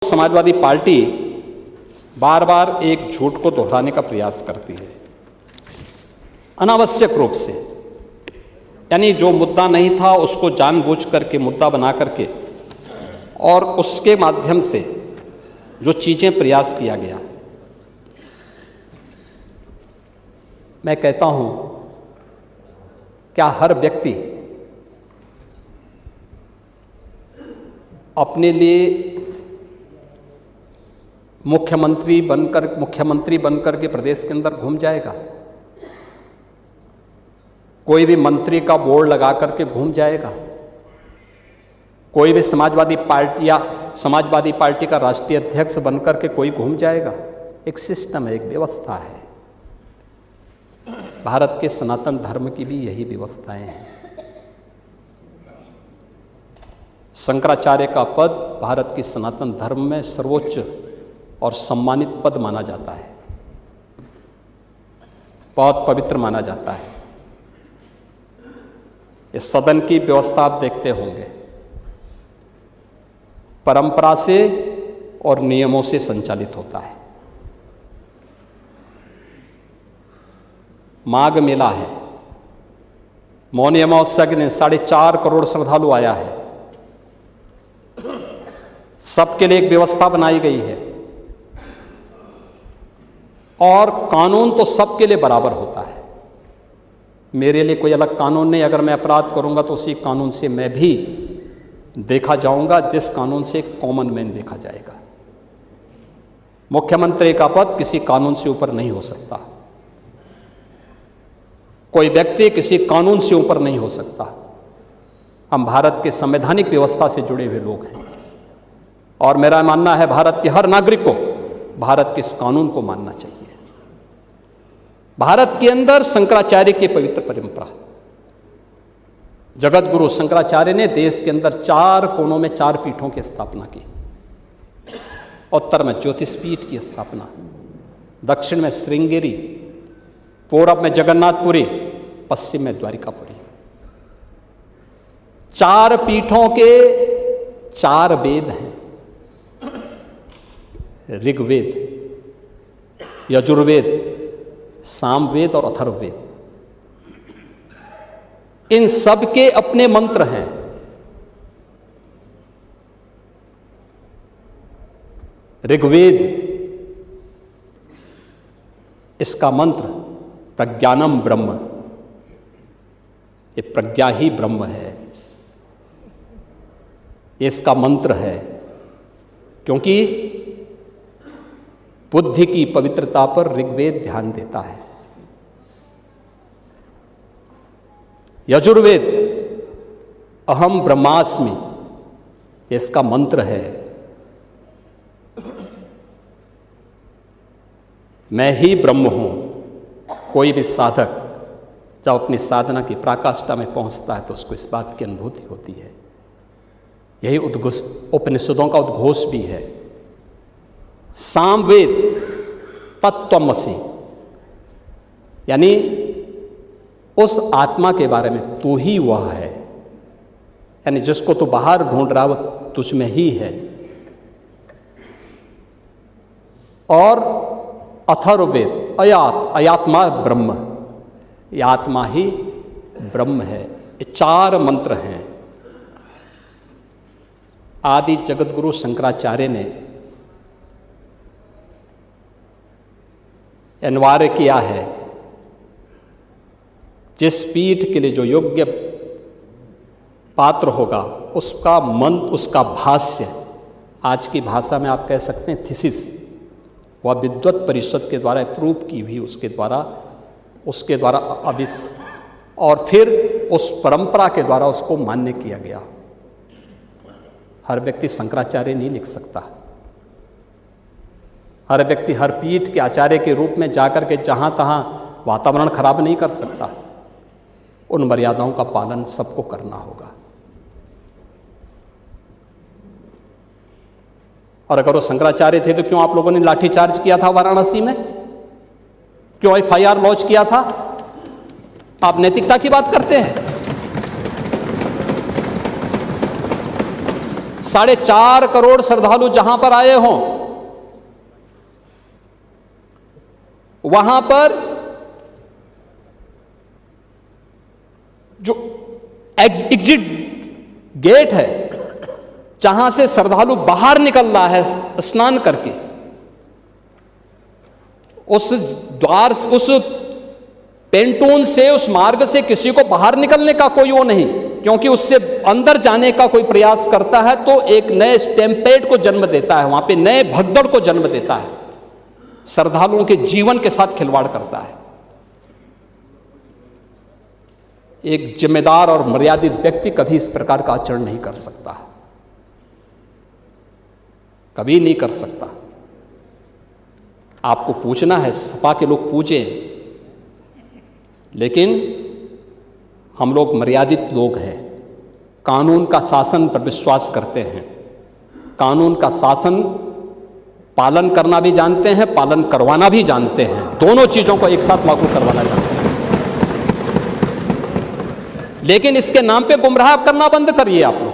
Samajwadi party बार बार एक झूठ को दोहराने का प्रयास करती है अनावश्यक रूप से। यानी जो मुद्दा नहीं था उसको जानबूझ करके मुद्दा बना करके और उसके माध्यम से जो चीज़ें प्रयास किया गया। मैं कहता हूं, क्या हर व्यक्ति अपने लिए मुख्यमंत्री बनकर के प्रदेश के अंदर घूम जाएगा? कोई भी मंत्री का बोर्ड लगा करके घूम जाएगा? कोई भी समाजवादी पार्टी का राष्ट्रीय अध्यक्ष बनकर के कोई घूम जाएगा? एक सिस्टम है, एक व्यवस्था है। भारत के सनातन धर्म की भी यही व्यवस्थाएं हैं। शंकराचार्य का पद भारत की सनातन धर्म में सर्वोच्च और सम्मानित पद माना जाता है, बहुत पवित्र माना जाता है। इस सदन की व्यवस्था आप देखते होंगे, परंपरा से और नियमों से संचालित होता है। माघ मेला है, मौनी अमावस्या के दिन 4.5 करोड़ श्रद्धालु आया है। सबके लिए एक व्यवस्था बनाई गई है और कानून तो सबके लिए बराबर होता है। मेरे लिए कोई अलग कानून नहीं। अगर मैं अपराध करूंगा तो उसी कानून से मैं भी देखा जाऊंगा, जिस कानून से कॉमन मैन देखा जाएगा। मुख्यमंत्री का पद किसी कानून से ऊपर नहीं हो सकता। कोई व्यक्ति किसी कानून से ऊपर नहीं हो सकता। हम भारत के संवैधानिक व्यवस्था से जुड़े हुए लोग हैं और मेरा मानना है भारत के हर नागरिक को भारत के इस कानून को मानना चाहिए। भारत के अंदर शंकराचार्य की पवित्र परंपरा, जगत गुरु शंकराचार्य ने देश के अंदर 4 कोनों में 4 पीठों की स्थापना की। उत्तर में ज्योतिषपीठ की स्थापना, दक्षिण में श्रृंगेरी, पूरब में जगन्नाथपुरी, पश्चिम में द्वारिकापुरी। 4 पीठों के 4 वेद हैं, ऋग्वेद, यजुर्वेद, सामवेद और अथर्ववेद। इन सब के अपने मंत्र हैं। ऋग्वेद, इसका मंत्र प्रज्ञानम ब्रह्म, ये प्रज्ञा ही ब्रह्म है, ये इसका मंत्र है। क्योंकि बुद्धि की पवित्रता पर ऋग्वेद ध्यान देता है। यजुर्वेद अहम ब्रह्मास्मि, ये इसका मंत्र है, मैं ही ब्रह्म हूं। कोई भी साधक जब अपनी साधना की पराकाष्ठा में पहुंचता है तो उसको इस बात की अनुभूति होती है। यही उपनिषदों का उद्घोष भी है। सामवेद तत्त्वमसि, यानी उस आत्मा के बारे में तू ही वह है, यानी जिसको तू बाहर ढूंढ रहा है वो तुझ में ही है। और अथर्ववेद अयात्मा ब्रह्म, ये आत्मा ही ब्रह्म है। ये 4 मंत्र हैं। आदि जगत गुरु शंकराचार्य ने अनिवार्य किया है, जिस पीठ के लिए जो योग्य पात्र होगा उसका मंत्र, उसका भाष्य, आज की भाषा में आप कह सकते हैं थीसिस, वह विद्वत परिषद के द्वारा अप्रूव की हुई, उसके द्वारा और फिर उस परंपरा के द्वारा उसको मान्य किया गया। हर व्यक्ति शंकराचार्य नहीं लिख सकता। हर व्यक्ति हर पीठ के आचार्य के रूप में जाकर के जहां तहां वातावरण खराब नहीं कर सकता। उन मर्यादाओं का पालन सबको करना होगा। और अगर वो शंकराचार्य थे तो क्यों आप लोगों ने लाठीचार्ज किया था वाराणसी में? क्यों FIR लॉन्च किया था? आप नैतिकता की बात करते हैं। 4.5 करोड़ श्रद्धालु जहां पर आए हों, वहां पर जो एग्जिट गेट है, जहां से श्रद्धालु बाहर निकल रहा है स्नान करके, उस द्वार, उस पेंटून से, उस मार्ग से किसी को बाहर निकलने का कोई वो नहीं, क्योंकि उससे अंदर जाने का कोई प्रयास करता है तो एक नए स्टैम्पेड को जन्म देता है, वहां पे नए भगदड़ को जन्म देता है, श्रद्धालुओं के जीवन के साथ खिलवाड़ करता है। एक जिम्मेदार और मर्यादित व्यक्ति कभी इस प्रकार का आचरण नहीं कर सकता, कभी नहीं कर सकता। आपको पूछना है, सपा के लोग पूछें, लेकिन हम लोग मर्यादित लोग हैं, कानून का शासन पर विश्वास करते हैं, कानून का शासन पालन करना भी जानते हैं, पालन करवाना भी जानते हैं, दोनों चीजों को एक साथ लागू करवाना जानते हैं। लेकिन इसके नाम पे गुमराह करना बंद करिए आप।